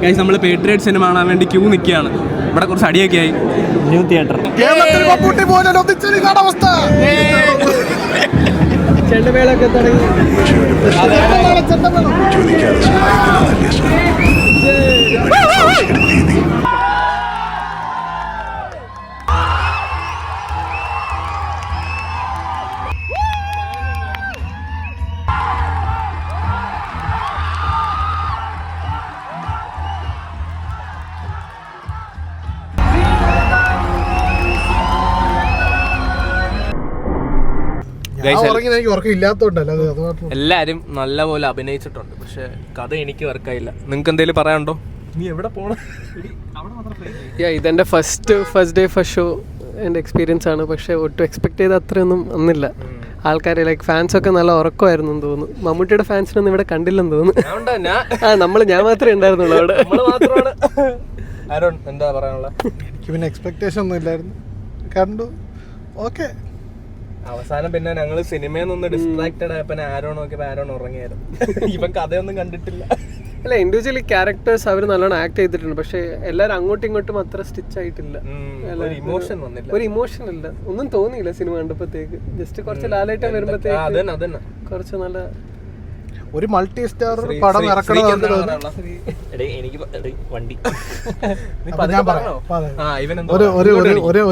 Guys നമ്മൾ patriot cinema കാണാൻ വേണ്ടി ക്യൂ നിൽക്കുകയാണ്. ഇവിടെ കുറച്ച് അടിയൊക്കെ ആയി. ന്യൂ തിയേറ്റർ ചെണ്ടമേളൊക്കെ തുടങ്ങി. എല്ലാരും നല്ല പോലെ അഭിനയിച്ചിട്ടുണ്ട്, പക്ഷെ കഥ എനിക്ക് വർക്കായില്ല. നിങ്ങൾക്ക് എന്തെങ്കിലും പറയാനുണ്ടോ? നീ എവിടെ പോണം? ഇതെന്റെ ഫസ്റ്റ് ഡേ ഫസ്റ്റ് ഷോ എൻ്റെ എക്സ്പീരിയൻസ് ആണ്. പക്ഷെ ഒട്ടും എക്സ്പെക്ട് ചെയ്ത അത്രയൊന്നും വന്നില്ല. ആൾക്കാർ ലൈക്ക് ഫാൻസൊക്കെ നല്ല ഉറക്കമായിരുന്നു എന്ന് തോന്നുന്നു. മമ്മൂട്ടിയുടെ ഫാൻസിനൊന്നും ഇവിടെ കണ്ടില്ലെന്ന് തോന്നുന്നു. ഞാൻ മാത്രമേ ഉണ്ടായിരുന്നുള്ളൂ അവിടെ. എന്താ പറയാനുള്ള? എനിക്ക് പിന്നെ എക്സ്പെക്ടേഷൻ ഒന്നും ഇല്ലായിരുന്നു, കണ്ടു, ഓക്കെ. അവസാനം പിന്നെ ഞങ്ങള് സിനിമയിൽ നിന്ന് ഡിസ്ട്രാക്റ്റഡ് ആയപ്പോ ആരോൺ നോക്കിയപ്പോ ആരോൺ ഉറങ്ങിയായിരുന്നു. ഇവൻ കഥയൊന്നും കണ്ടിട്ടില്ല. അല്ല, ഇൻഡിവിജ്വലി ക്യാരക്ടേഴ്സ് അവർ നല്ലോണം ആക്ട് ചെയ്തിട്ടുണ്ട്. പക്ഷെ എല്ലാവരും അങ്ങോട്ടും ഇങ്ങോട്ടും അത്ര സ്റ്റിച്ച് ആയിട്ടില്ല. ഒരു ഇമോഷൻ ഇല്ല, ഒന്നും തോന്നിയില്ല സിനിമ കണ്ടപ്പോഴത്തേക്ക്. ജസ്റ്റ് കുറച്ച് ലാലേട്ടം വരുമ്പോഴത്തേക്ക് കുറച്ച് നല്ല ഒരു മൾട്ടി സ്റ്റാർ പടം ഇറക്കണമെന്ന്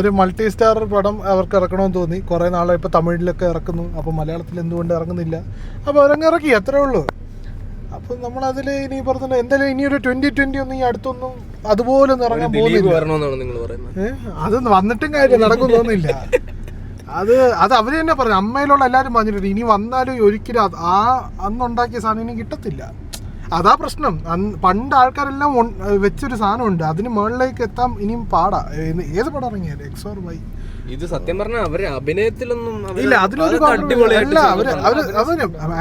ഒരു മൾട്ടി സ്റ്റാർ പടം അവർക്ക് ഇറക്കണമെന്ന് തോന്നി. കുറെ നാളെ ഇപ്പൊ തമിഴിലൊക്കെ ഇറക്കുന്നു, അപ്പൊ മലയാളത്തിൽ എന്തുകൊണ്ട് ഇറങ്ങുന്നില്ല? അപ്പൊ അവരങ്ങ് ഇറക്കി, അത്രേ ഉള്ളൂ. അപ്പൊ നമ്മളതിൽ ഇനി പറഞ്ഞ എന്തായാലും ഇനിയൊരു 2020 ഒന്നും ഈ അടുത്തൊന്നും അതുപോലെ ഒന്നും ഇറങ്ങാൻ പോകുന്നില്ല. അത് വന്നിട്ടും കാര്യം നടക്കും തോന്നില്ല. അത് അവര് തന്നെ പറഞ്ഞു, അമ്മയിലുള്ള എല്ലാവരും പറഞ്ഞിട്ടുണ്ട് ഇനി വന്നാലും ഒരിക്കലും അന്നുണ്ടാക്കിയ സാധനം ഇനി കിട്ടത്തില്ല. അതാ പ്രശ്നം. പണ്ട് ആൾക്കാരെല്ലാം വെച്ചൊരു സാധനമുണ്ട്, അതിന് മുകളിലേക്ക് എത്താൻ ഇനിയും പാടാ. ഏത് പടം ഇറങ്ങിയാലും എക്സ് ഓർ വൈ, ഇത് സത്യം പറഞ്ഞാൽ അവര് അഭിനയത്തിലൊന്നും ഇല്ല. അതിലൊരു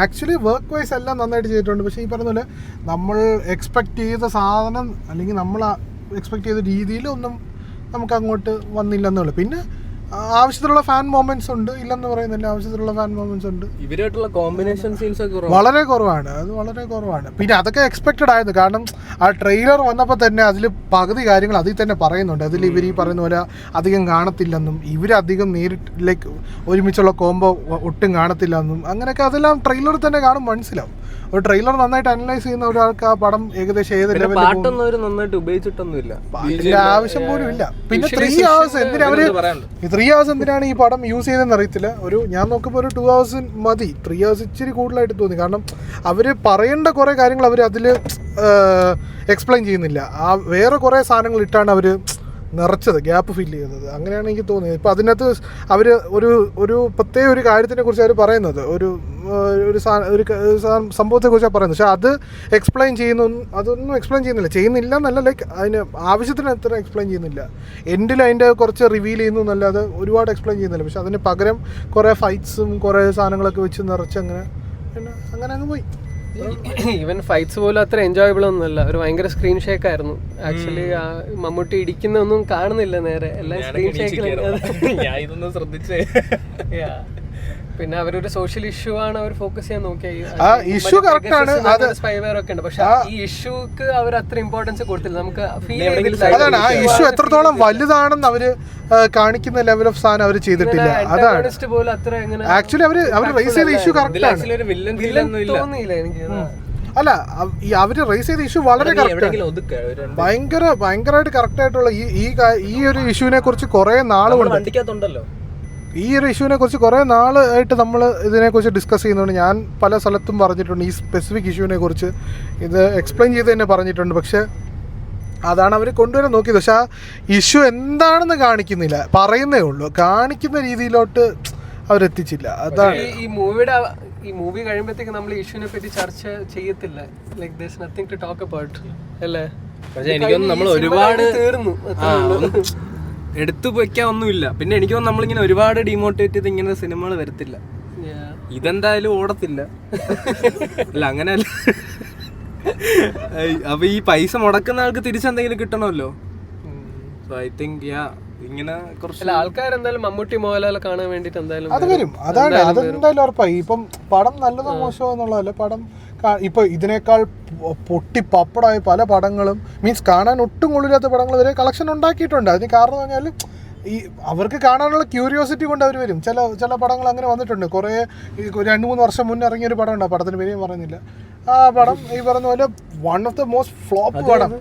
ആക്ച്വലി വർക്ക് വൈസ് എല്ലാം നന്നായിട്ട് ചെയ്തിട്ടുണ്ട്. പക്ഷെ ഈ പറഞ്ഞ പോലെ നമ്മൾ എക്സ്പെക്ട് ചെയ്ത സാധനം അല്ലെങ്കിൽ നമ്മൾ എക്സ്പെക്ട് ചെയ്ത രീതിയിലൊന്നും നമുക്ക് അങ്ങോട്ട് വന്നില്ലെന്നുള്ളു. പിന്നെ ആവശ്യത്തിലുള്ള ഫാൻ മൊമെന്റ്സ് ഉണ്ട്, ഇല്ലെന്ന് പറയുന്നില്ല. ആവശ്യത്തിലുള്ള ഫാൻ മൊമെന്റ്സ് ഉണ്ട്. ഇവരായിട്ടുള്ള കോമ്പിനേഷൻ സീൻസ് ഒക്കെ വളരെ കുറവാണ്. അത് വളരെ കുറവാണ്. പിന്നെ അതൊക്കെ എക്സ്പെക്റ്റഡ് ആയിരുന്നു. കാരണം ആ ട്രെയിലർ വന്നപ്പോൾ തന്നെ അതിൽ പകുതി കാര്യങ്ങൾ അതിൽ തന്നെ പറയുന്നുണ്ട്. അതിൽ ഇവർ ഈ പറയുന്ന പോലെ അധികം കാണത്തില്ലെന്നും ഇവരധികം നേരിട്ട് ലൈക്ക് ഒരുമിച്ചുള്ള കോംബോ ഒട്ടും കാണത്തില്ലെന്നും അങ്ങനെയൊക്കെ അതെല്ലാം ട്രെയിലർ തന്നെ കാണും, മനസ്സിലാവും. ഒരു ട്രെയിലർ നന്നായിട്ട് അനലൈസ് ചെയ്യുന്ന ഒരാൾക്ക് ആ പടം ഏകദേശം ഏത് ലെവലിൽ നന്നായിട്ട് ഉപയോഗിച്ചിട്ടൊന്നുമില്ല, ആവശ്യം പോലും ഇല്ല. പിന്നെ 3 hours എന്തിനാണ് ഈ പടം യൂസ് ചെയ്തതെന്ന് അറിയത്തില്ല. ഞാൻ നോക്കുമ്പോൾ ഒരു 2 hours മതി. 3 hours ഇച്ചിരി കൂടുതലായിട്ട് തോന്നി. കാരണം അവർ പറയേണ്ട കുറേ കാര്യങ്ങൾ അവർ അതിൽ എക്സ്പ്ലെയിൻ ചെയ്യുന്നില്ല. വേറെ കുറേ സാധനങ്ങൾ ഇട്ടാണ് അവർ നിറച്ചത്, ഗ്യാപ്പ് ഫില്ല് ചെയ്യുന്നത്. അങ്ങനെയാണ് എനിക്ക് തോന്നിയത്. ഇപ്പം അതിനകത്ത് അവർ ഒരു പ്രത്യേക ഒരു കാര്യത്തിനെ കുറിച്ച് അവർ പറയുന്നത്, ഒരു സംഭവത്തെക്കുറിച്ചാണ് പറയുന്നത്. പക്ഷെ അത് എക്സ്പ്ലെയിൻ അതൊന്നും എക്സ്പ്ലെയിൻ ചെയ്യുന്നില്ല എന്നല്ല, ലൈക്ക് അതിന് ആവശ്യത്തിന് അത്ര എക്സ്പ്ലെയിൻ ചെയ്യുന്നില്ല. എൻഡിൽ അതിൻ്റെ കുറച്ച് റിവീൽ ചെയ്യുന്നു എന്നല്ലാതെ ഒരുപാട് എക്സ്പ്ലെയിൻ ചെയ്യുന്നില്ല. പക്ഷെ അതിന് പകരം കുറേ ഫൈറ്റ്സും കുറേ സാധനങ്ങളൊക്കെ വെച്ച് നിറച്ച് അങ്ങനെ അങ്ങ് പോയി. ഈവൻ ഫൈറ്റ്സ് പോലും അത്ര എൻജോയബിൾ ഒന്നുമല്ല. ഒരു ഭയങ്കര സ്ക്രീൻ ഷേക്ക് ആയിരുന്നു. ആക്ച്വലി മമ്മൂട്ടി ഇടിക്കുന്നൊന്നും കാണുന്നില്ല നേരെ, എല്ലാം സ്ക്രീൻ ഷേക്കിൽ ശ്രദ്ധിച്ചേ. പിന്നെ അവരൊരു സോഷ്യൽ ഇഷ്യൂ ആണ് അവർ ഫോക്കസ് ചെയ്യാൻ നോക്കിയത്. സ്പൈവെയർ ഒക്കെ ഉണ്ട്, പക്ഷെ ഈ ഇഷ്യൂക്ക് അവർ അത്ര ഇമ്പോർട്ടൻസ് കൊടുത്തില്ല. നമുക്ക് അതാണ് ആ ഇഷ്യൂ എത്രത്തോളം വലുതാണെന്ന് അവര് കാണിക്കുന്ന ലെവൽ ഓഫ് സാധനം അവർ ചെയ്തിട്ടില്ല. അതാണ് ആക്ച്വലി അവര് റേസ് ചെയ്ത ഇഷ്യൂ കറക്റ്റ് ആണ്. തോന്നിയില്ല എനിക്ക്. അല്ല, അവര് റേസ് ചെയ്ത ഇഷ്യൂ വളരെ ഭയങ്കരമായിട്ട് കറക്റ്റ് ആയിട്ടുള്ള ഈ ഒരു ഇഷ്യൂവിനെ കുറിച്ച് കുറെ നാളുകൊണ്ട് ഈ ഒരു ഇഷ്യൂവിനെ കുറിച്ച് കുറേ നാളായിട്ട് നമ്മൾ ഇതിനെക്കുറിച്ച് ഡിസ്കസ് ചെയ്യുന്നുണ്ട്. ഞാൻ പല സ്ഥലത്തും പറഞ്ഞിട്ടുണ്ട് ഈ സ്പെസിഫിക് ഇഷ്യൂവിനെ കുറിച്ച്. ഇത് എക്സ്പ്ലെയിൻ ചെയ്ത് തന്നെ പറഞ്ഞിട്ടുണ്ട്. പക്ഷേ അതാണ് അവർ കൊണ്ടുവരാൻ നോക്കിയത്. പക്ഷെ ആ ഇഷ്യൂ എന്താണെന്ന് കാണിക്കുന്നില്ല, പറയുന്നേ ഉള്ളൂ. കാണിക്കുന്ന രീതിയിലോട്ട് അവരെത്തിച്ചില്ല. അതാണ് ഈ മൂവി കഴിയുമ്പോഴത്തേക്ക് നമ്മൾ ഇഷ്യൂവിനെ പറ്റി ചർച്ച ചെയ്യത്തില്ല. Like there's nothing to talk about അല്ലേ. പക്ഷെ എനിക്കൊന്നും നമ്മൾ ഒരുപാട് തീർന്നു എടുത്തു വയ്ക്കാൻ ഒന്നുമില്ല. പിന്നെ എനിക്ക് തോന്നുന്നു നമ്മളിങ്ങനെ ഒരുപാട് ഡിമോട്ടിവേറ്റ് ചെയ്ത് ഇങ്ങനെ സിനിമകൾ വരത്തില്ല. ഇതെന്തായാലും ഓടത്തില്ല. അല്ല അങ്ങനെയല്ല, അപ്പൊ ഈ പൈസ മുടക്കുന്ന ആൾക്ക് തിരിച്ചെന്തെങ്കിലും കിട്ടണമല്ലോ. സോ ഐ തിങ്ക് ഇങ്ങനെ കുറച്ച് ആൾക്കാരെന്തായാലും മമ്മൂട്ടി മോഹൻലാൽ കാണാൻ വേണ്ടിട്ട് എന്തായാലും അത് വരും. അതാണ് അതെന്തായാലും ഉറപ്പായി. ഇപ്പം പടം നല്ലതോ മോശമോ എന്നുള്ളതല്ല, പടം ഇപ്പോൾ ഇതിനേക്കാൾ പൊട്ടി പപ്പടമായ പല പടങ്ങളും മീൻസ് കാണാൻ ഒട്ടും കൊള്ളില്ലാത്ത പടങ്ങൾ വരെ കളക്ഷൻ ഉണ്ടാക്കിയിട്ടുണ്ട്. അതിന് കാരണം എന്ന് പറഞ്ഞാൽ ഈ അവർക്ക് കാണാനുള്ള ക്യൂരിയോസിറ്റി കൊണ്ട് അവർ വരും. ചില പടങ്ങൾ അങ്ങനെ വന്നിട്ടുണ്ട്. കുറേ 2-3 വർഷം മുന്നേ ഇറങ്ങിയൊരു പടം ഉണ്ട്, ആ പടത്തിന് പേര് ഞാൻ പറയുന്നില്ല. ആ പടം ഈ പറഞ്ഞ പോലെ one of the most flop പടം.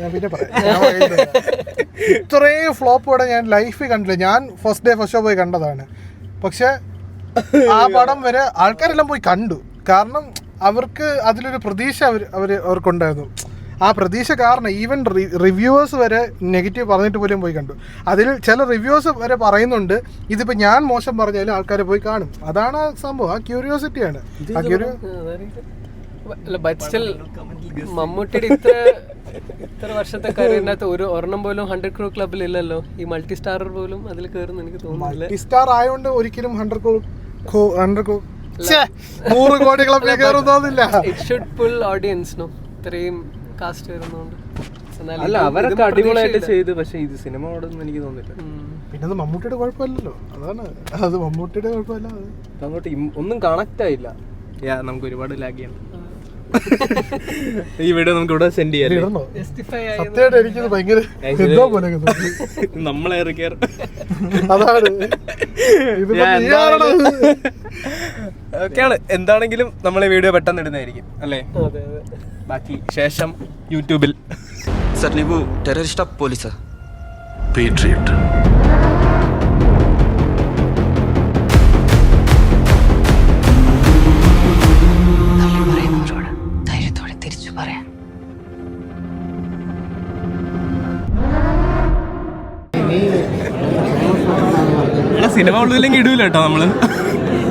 ഞാൻ പിന്നെ പറയാം. ഇത്രയും ഫ്ലോപ്പ് പടം ഞാൻ ലൈഫിൽ കണ്ടില്ല. ഞാൻ ഫസ്റ്റ് ഡേ ഫസ്റ്റ് ഷോ പോയി കണ്ടതാണ്. പക്ഷെ ആ പടം വരെ ആൾക്കാരെല്ലാം പോയി കണ്ടു. കാരണം അവർക്ക് അതിലൊരു പ്രതീക്ഷ അവർക്കുണ്ടായിരുന്നു. ആ പ്രതീക്ഷ കാരണം ഈവൻ റിവ്യൂവേഴ്സ് വരെ നെഗറ്റീവ് പറഞ്ഞിട്ട് പോലും പോയി കണ്ടു. അതിൽ ചില റിവ്യൂവേഴ്സ് വരെ പറയുന്നുണ്ട് ഇതിപ്പോൾ ഞാൻ മോശം പറഞ്ഞാലും ആൾക്കാർ പോയി കാണും. അതാണ് ആ സംഭവം, ആ ക്യൂരിയോസിറ്റിയാണ്. ബട്ട് സ്റ്റിൽ മമ്മൂട്ടിയുടെ ഇത്ര വർഷത്തെ കരിയറിനകത്ത് ഒരെണ്ണം പോലും 100 crore ക്ലബിൽ ഇല്ലല്ലോ. ഈ മൾട്ടി സ്റ്റാറർ പോലും അതിൽ കയറുന്നു എനിക്ക് തോന്നുന്നില്ല. മൾട്ടി സ്റ്റാർ ആയതുകൊണ്ട് ഒരിക്കലും 100 കോടി ക്ലബിൽ കയറുന്നില്ല. It should pull audience no, ഇത്രയും കാസ്റ്റ് വരുന്നോണ്ട്. അല്ല അവരൊക്കെ അടിപൊളിയായിട്ട് ചെയ്ത്, പക്ഷെ ഇത് സിനിമയോടൊന്നും എനിക്ക് തോന്നുന്നില്ല. പിന്നെ അത് മമ്മൂട്ടിയുടെ കുഴപ്പമില്ലല്ലോ, അതാണ് അത് മമ്മൂട്ടിയുടെ കുഴപ്പമില്ല. അങ്ങോട്ട് ഒന്നും കണക്ട് ആയില്ല. നമുക്ക് ഒരുപാട് ലാഗ് ചെയ്യണം. ഈ വീഡിയോ നമുക്ക് ഇവിടെ സെൻഡ് ചെയ്യാം. സത്യമായിട്ട് എനിക്കത് ഭയങ്കര എന്തോ പോലെ നമ്മളെ അതാണ്. ഒക്കെയാണ്. എന്താണെങ്കിലും നമ്മളെ വീഡിയോ പെട്ടെന്ന് ഇടുന്നതായിരിക്കും അല്ലേ? ബാക്കി ശേഷം യൂട്യൂബിൽ. ಸರ್ ನೀವು ಟೆರರಿಸ್ಟಾ ಪೊಲೀಸಾ? പേട്രിയറ്റ്. ധൈര്യത്തോടെ തിരിച്ചു പറയാം. സിനിമ ഉള്ളില്ലെങ്കിൽ ഇടൂല കേട്ടോ നമ്മള്.